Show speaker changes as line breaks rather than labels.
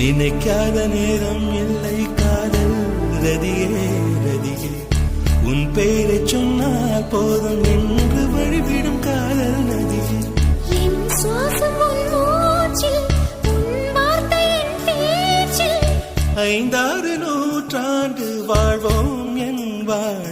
நினைக்காத நேரம் இல்லை காதல் ரதியே ரதியே உன் பேரை சொன்னால் போதும் என்று வழிவிடும் காதல் நதியே
என் சுவாசம் உன் மூச்சில் உன் வார்த்தை என் பேச்சில்
5-6 நூற்றாண்டு வாழ்வோம் என் வாழ்